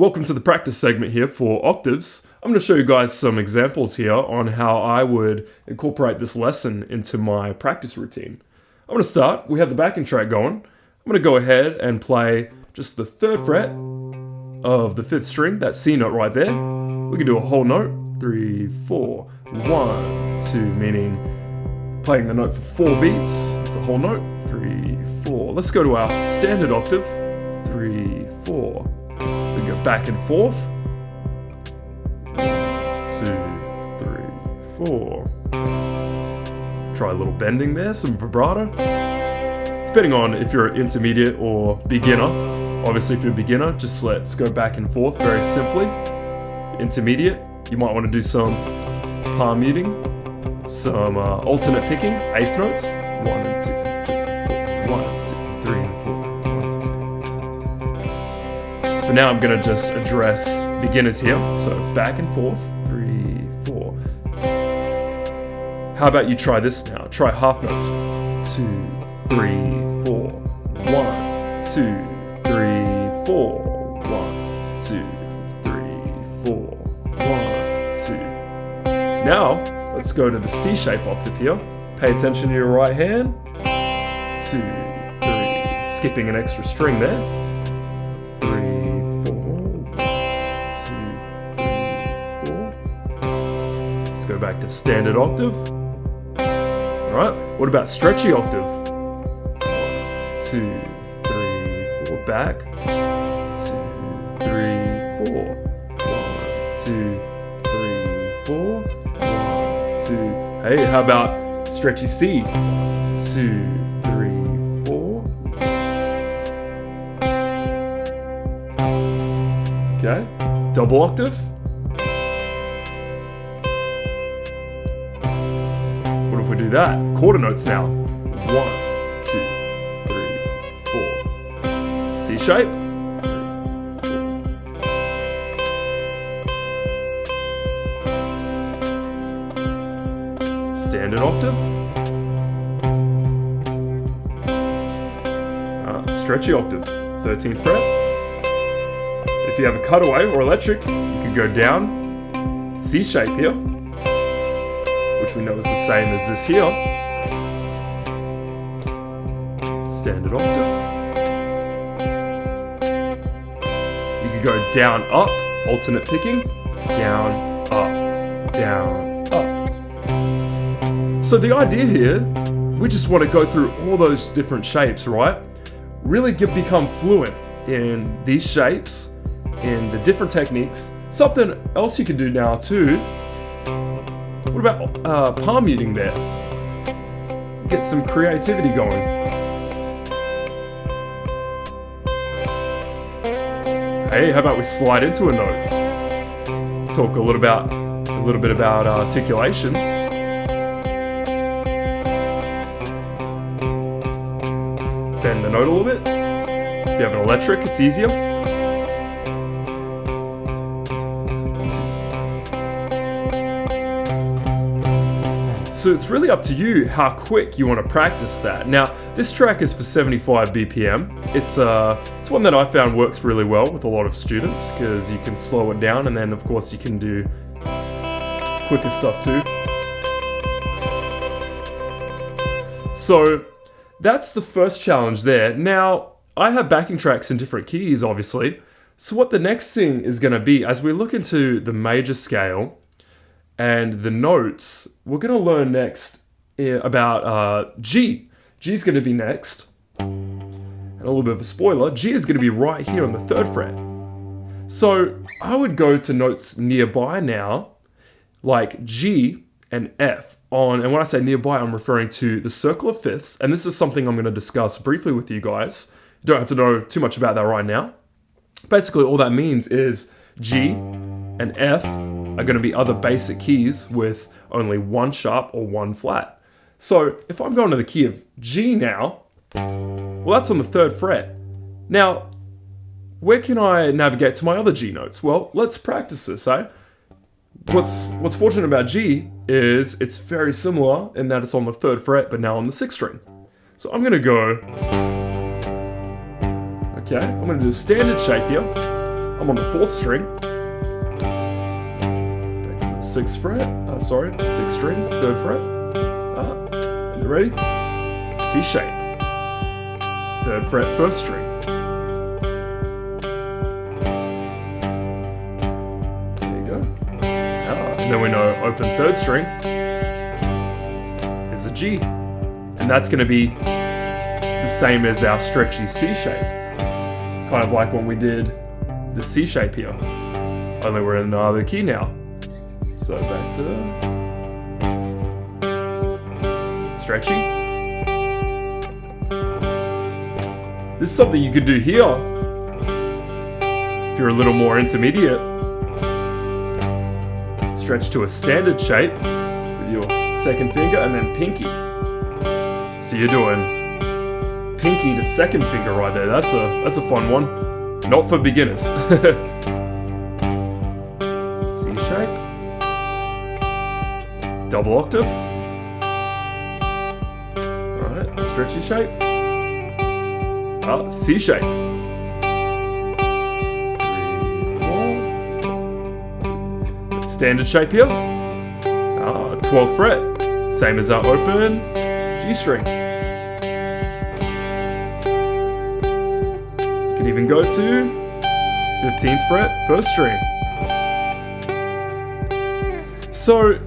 Welcome to the practice segment here for octaves. I'm going to show you guys some examples here on how I would incorporate this lesson into my practice routine. I'm going to start. We have the backing track going. I'm going to go ahead and play just the 3rd fret of the 5th string, that C note right there. We can do a whole note, 3, 4, 1, 2, meaning playing the note for 4 beats. It's a whole note, 3, 4. Let's go to our standard octave, 3, 4. We go back and forth, 2, 3, 4. Try a little bending there, some vibrato. Depending on if you're intermediate or beginner. Obviously if you're a beginner, just let's go back and forth very simply. Intermediate, you might want to do some palm muting, some alternate picking, 8th notes, 1 and 2, 3, 4, 1, 2, 3 and 4. For now, I'm going to just address beginners here. So back and forth, 3, 4. How about you try this now? Try half notes. 2, 3, 4. 1, 2, 3, 4. 1, 2, 3, 4. 1, 2. Now, let's go to the C shape octave here. Pay attention to your right hand. 2, 3. Skipping an extra string there. 3, 4. Let's go back to standard octave. Alright, what about stretchy octave? 1, 2, 3, 4. Back. 2, 3, 4. 1, 2, 3, 4. 1, 2. Hey, how about stretchy C? 2, 3, 4. Okay, double octave. What if we do that? Quarter notes now. 1, 2, 3, 4. C shape. 3, 4. Standard octave. Stretchy octave. 13th fret. If you have a cutaway or electric, you could go down, C shape here, which we know is the same as this here. Standard octave. You could go down, up, alternate picking, down, up, down, up. So the idea here, we just want to go through all those different shapes, right? Really become fluent in these shapes, in the different techniques. Something else you can do now too. What about palm muting there? Get some creativity going. Hey, how about we slide into a note? Talk a little bit about articulation. Bend the note a little bit. If you have an electric, it's easier. So it's really up to you how quick you want to practice that. Now, this track is for 75 BPM. It's one that I found works really well with a lot of students because you can slow it down and then of course you can do quicker stuff too. So that's the first challenge there. Now, I have backing tracks in different keys, obviously. So what the next thing is going to be, as we look into the major scale and the notes, we're going to learn next about G. G is going to be next. And a little bit of a spoiler, G is going to be right here on the 3rd fret. So I would go to notes nearby now, like G and F. And when I say nearby, I'm referring to the circle of fifths. And this is something I'm going to discuss briefly with you guys. You don't have to know too much about that right now. Basically, all that means is G and F are going to be other basic keys with only one sharp or one flat. So if I'm going to the key of G now, well, that's on the 3rd fret. Now, where can I navigate to my other G notes? Well, let's practice this, eh? What's fortunate about G is it's very similar in that it's on the 3rd fret, but now on the 6th string. So I'm going to go, okay, I'm going to do a standard shape here. I'm on the 4th string. Back to the 6th fret. 6th string, 3rd fret. And ready? C shape. 3rd fret, 1st string. There you go. And then we know open 3rd string is a G. And that's going to be the same as our stretchy C shape. Kind of like when we did the C shape here. Only we're in another key now. So back to stretchy. This is something you could do here if you're a little more intermediate. Stretch to a standard shape with your 2nd finger and then pinky. So you're doing pinky to 2nd finger right there. That's a fun one. Not for beginners. C shape. Double octave. Alright, stretchy shape. C shape. 3, 4. Standard shape here. 12th fret. Same as our open G string. You can even go to 15th fret, 1st string. So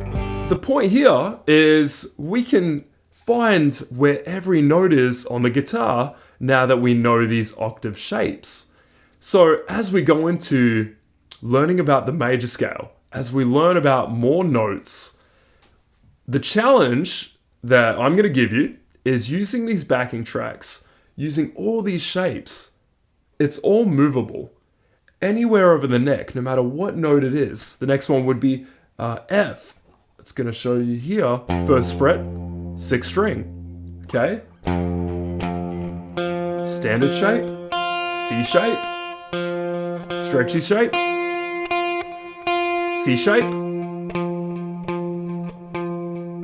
the point here is we can find where every note is on the guitar now that we know these octave shapes. So as we go into learning about the major scale, as we learn about more notes, the challenge that I'm going to give you is using these backing tracks, using all these shapes. It's all movable. Anywhere over the neck, no matter what note it is. The next one would be F. It's going to show you here, 1st fret, 6th string. Okay? Standard shape, C shape, stretchy shape, C shape,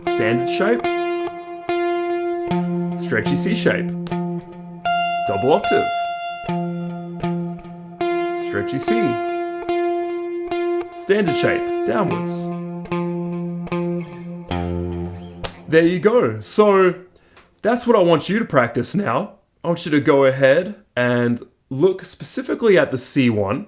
standard shape, stretchy C shape, double octave, stretchy C, standard shape, downwards. There you go. So that's what I want you to practice now. I want you to go ahead and look specifically at the C1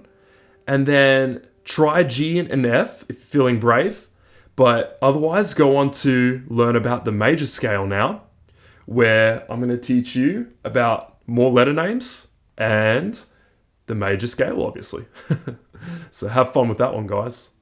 and then try G and F if you're feeling brave. But otherwise, go on to learn about the major scale now, where I'm going to teach you about more letter names and the major scale, obviously. So have fun with that one, guys.